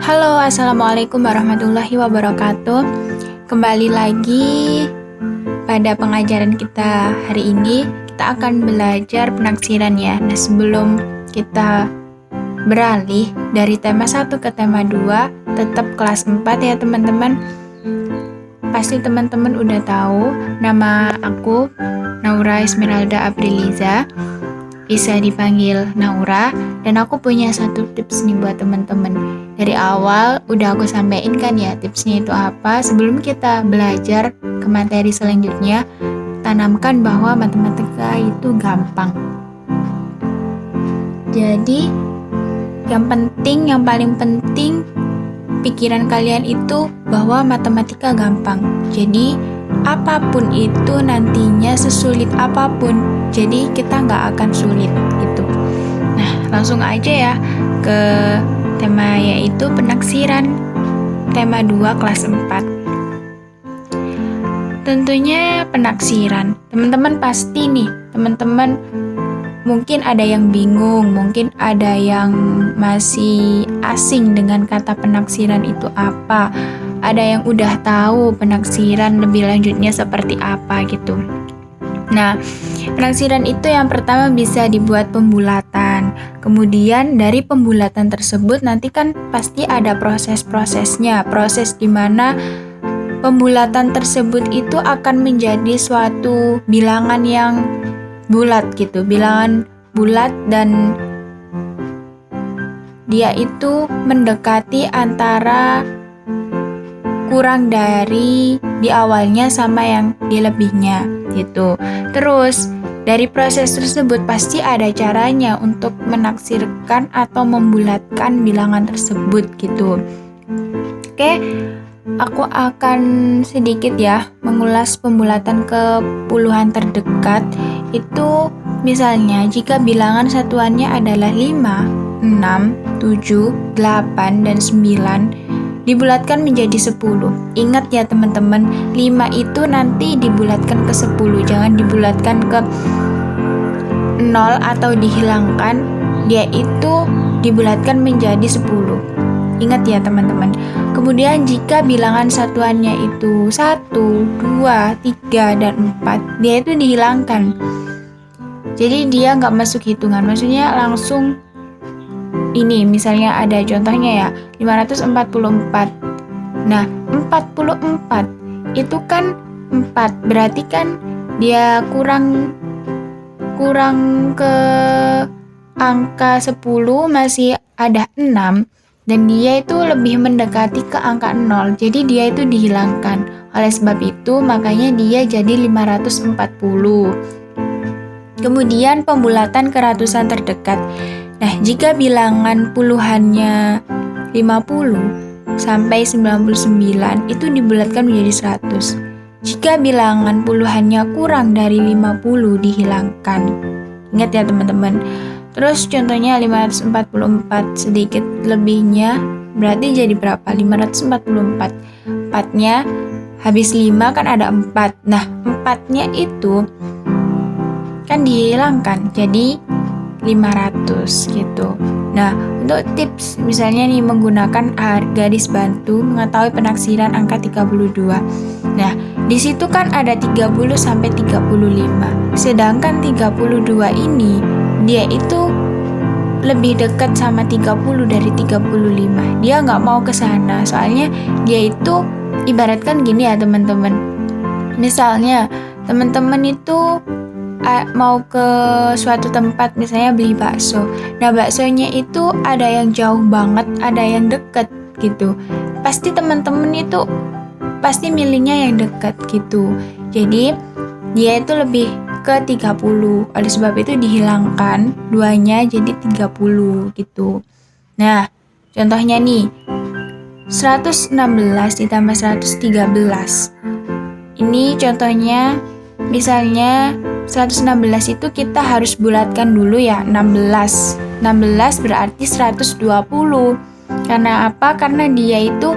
Halo, Assalamualaikum warahmatullahi wabarakatuh. Kembali lagi pada pengajaran kita hari ini, kita akan belajar penaksiran ya. Nah, sebelum kita beralih dari tema 1 ke tema 2, tetap kelas 4 ya teman-teman. Pasti teman-teman udah tahu, nama aku Naura Esmeralda Apriliza, bisa dipanggil Naura, dan aku punya satu tips nih buat teman-teman. Dari awal udah aku sampaikan kan ya tipsnya itu apa. Sebelum kita belajar ke materi selanjutnya, tanamkan bahwa matematika itu gampang. Jadi yang paling penting pikiran kalian itu bahwa matematika gampang. Jadi apapun itu nantinya, sesulit apapun, jadi kita nggak akan sulit gitu. Nah, langsung aja ya ke tema, yaitu penaksiran, tema 2 kelas 4. Tentunya penaksiran, teman-teman pasti nih, teman-teman mungkin ada yang bingung, mungkin ada yang masih asing dengan kata penaksiran itu apa, ada yang udah tahu penaksiran lebih lanjutnya seperti apa gitu. Nah, penaksiran itu yang pertama bisa dibuat pembulatan. Kemudian dari pembulatan tersebut nanti kan pasti ada proses-prosesnya. Proses di mana pembulatan tersebut itu akan menjadi suatu bilangan yang bulat gitu. Bilangan bulat dan dia itu mendekati antara kurang dari di awalnya sama yang di lebihnya gitu. Terus dari proses tersebut pasti ada caranya untuk menaksirkan atau membulatkan bilangan tersebut gitu. Oke, aku akan sedikit ya mengulas pembulatan ke puluhan terdekat. Itu misalnya jika bilangan satuannya adalah 5, 6, 7, 8, dan 9 dibulatkan menjadi 10. Ingat ya teman-teman, 5 itu nanti dibulatkan ke 10, jangan dibulatkan ke 0 atau dihilangkan, dia itu dibulatkan menjadi 10. Ingat ya teman-teman. Kemudian jika bilangan satuannya itu 1, 2, 3, dan 4, dia itu dihilangkan. Jadi dia nggak masuk hitungan, maksudnya langsung ini misalnya ada contohnya ya 544. Nah 44 itu kan 4, berarti kan dia kurang ke angka 10, masih ada 6, dan dia itu lebih mendekati ke angka 0, jadi dia itu dihilangkan. Oleh sebab itu makanya dia jadi 540. Kemudian pembulatan ke ratusan terdekat. Nah, jika bilangan puluhannya 50 sampai 99 itu dibulatkan menjadi 100. Jika bilangan puluhannya kurang dari 50 dihilangkan. Ingat ya teman-teman. Terus contohnya 544 sedikit lebihnya berarti jadi berapa? 544. 4-nya habis 5 kan ada 4. Nah, 4-nya itu kan dihilangkan jadi 500 gitu. Nah, untuk tips misalnya nih menggunakan garis bantu mengetahui penaksiran angka 32. Nah, di situ kan ada 30 sampai 35. Sedangkan 32 ini dia itu lebih dekat sama 30 dari 35. Dia nggak mau ke sana, soalnya dia itu ibaratkan gini ya teman-teman. Misalnya teman-teman itu mau ke suatu tempat, misalnya beli bakso. Nah, baksonya itu ada yang jauh banget, ada yang deket gitu. Pasti teman-teman itu pasti milihnya yang deket gitu. Jadi dia itu lebih ke 30. Oleh sebab itu dihilangkan duanya jadi 30 gitu. Nah, contohnya nih 116 ditambah 113. Ini contohnya misalnya 116 itu kita harus bulatkan dulu ya 16. 16 berarti 120. Karena apa? Karena dia itu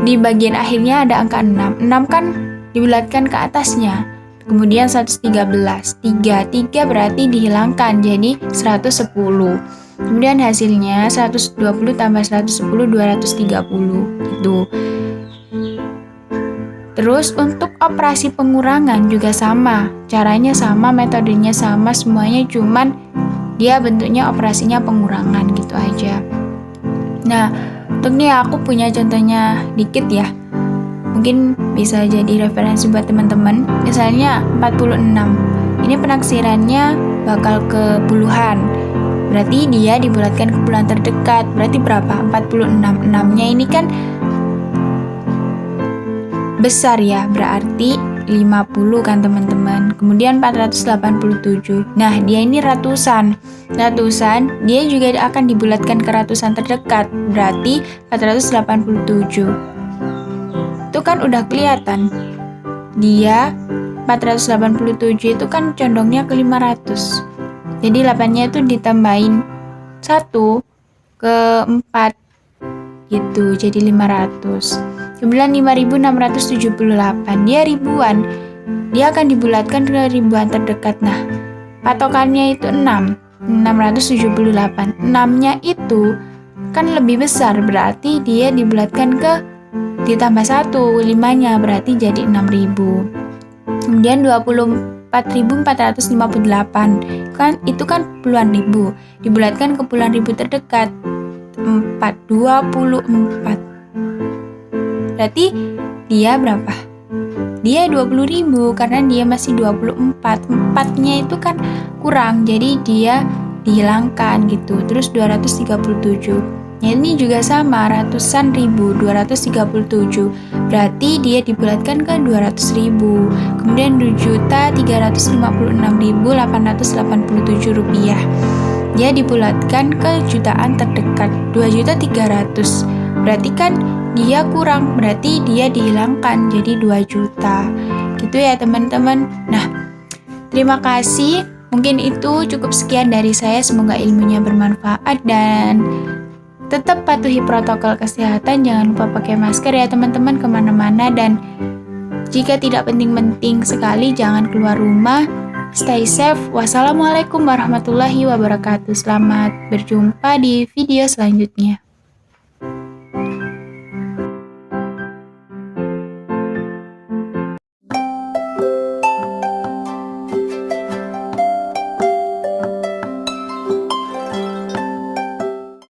di bagian akhirnya ada angka 6. 6 kan dibulatkan ke atasnya. Kemudian 113. 3 berarti dihilangkan jadi 110. Kemudian hasilnya 120 tambah 110 230 gitu. Terus untuk operasi pengurangan juga sama, caranya sama, metodenya sama, semuanya cuman dia bentuknya operasinya pengurangan gitu aja. Nah, untuk nih aku punya contohnya dikit ya. Mungkin bisa jadi referensi buat teman-teman. Misalnya 46. Ini penaksirannya bakal ke puluhan. Berarti dia dibulatkan ke bulan terdekat. Berarti berapa? 46. 6-nya ini kan besar ya, berarti 50 kan teman-teman. Kemudian 487. Nah, dia ini ratusan. Ratusan, dia juga akan dibulatkan ke ratusan terdekat. Berarti 487. Itu kan udah kelihatan. Dia 487 itu kan condongnya ke 500. Jadi 8-nya itu ditambahin 1 ke 4 gitu, jadi 500. Kemudian 5678, dia ribuan. Dia akan dibulatkan ke ribuan terdekat. Nah, patokannya itu 6, 678. 6-nya itu kan lebih besar, berarti dia dibulatkan ke ditambah 1, 5-nya berarti jadi 6000. Kemudian 24.458 kan itu kan puluhan ribu, dibulatkan ke puluhan ribu terdekat. 24. Berarti dia berapa? Dia 20.000 karena dia masih 24. 4-nya itu kan kurang, jadi dia dihilangkan gitu. Terus 237. Nah, ini juga sama, ratusan ribu, 237. Berarti dia dibulatkan ke 200.000. Kemudian 2.356.887 rupiah. Dia dibulatkan ke jutaan terdekat, 2.300.000. Berarti kan dia kurang, berarti dia dihilangkan jadi 2 juta. Gitu ya teman-teman. Nah, terima kasih. Mungkin itu cukup sekian dari saya. Semoga ilmunya bermanfaat dan tetap patuhi protokol kesehatan. Jangan lupa pakai masker ya teman-teman kemana-mana. Dan jika tidak penting-penting sekali, jangan keluar rumah. Stay safe. Wassalamualaikum warahmatullahi wabarakatuh. Selamat berjumpa di video selanjutnya.